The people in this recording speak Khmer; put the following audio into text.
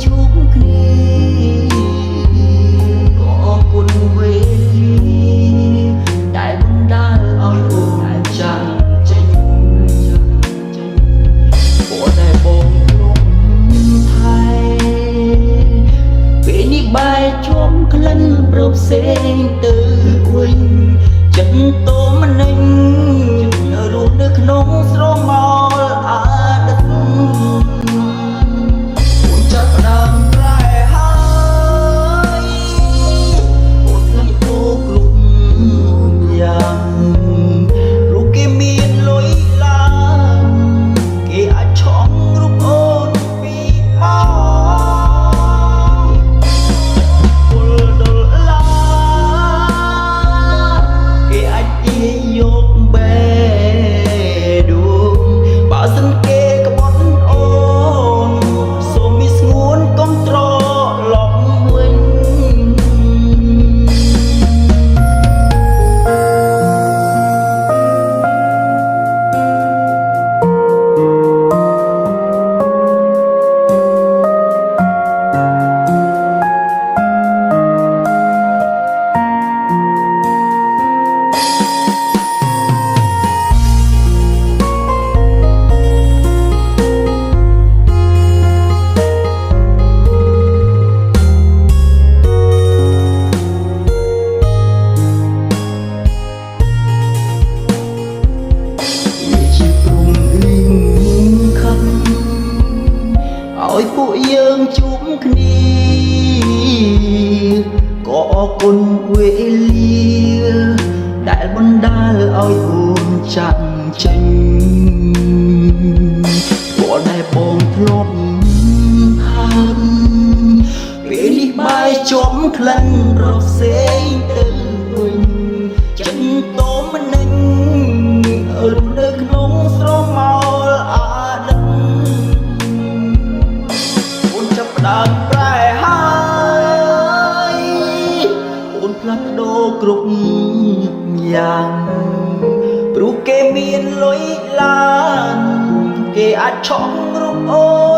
ជួបគ្នាក៏អរគុណវេលាដែលបណ្ដាលឲ្យអូនចាំចេញព្រោះតែបងធ្លាប់ថែពេលនេះបែរជាប់ក្លិនប្រផ្សេងទៅវិញចិត្តតោមនិញរស់នៅក្នុងស្រមោលអាដិតអូនចាប់ផ្ដើមប្រែហើយអូននឹងទូគ្រប់យ៉ាងព្រោះគេមានលុយឡើងគេអាចឆក់រូបអូនពីបងពុលដុល្លារគេអាចទាញយកបែដួងបើសិនគេក្បត់អូនសូមមានស្ងួនកុំត្រឡប់វិញឲ្យពួកយើងជួបគ្នាក៏អរគុណវេលាដែលបណ្ដាលឲ្យអូនចាក់ចេញព្រោះតែបងធ្លាប់ខានពេលនេះបែរជាប់ក្លិនរផ្សេងទៅវិញចិត្តតោមនិញរស់នៅក្នុងស្រមោលអាដិតដើមប្រែហើយអូនផ្លាស់ប្ដូរគ្រប់យ៉ាងព្រោះគេមានលុយឡើងគេអាចឆក់រូបអូន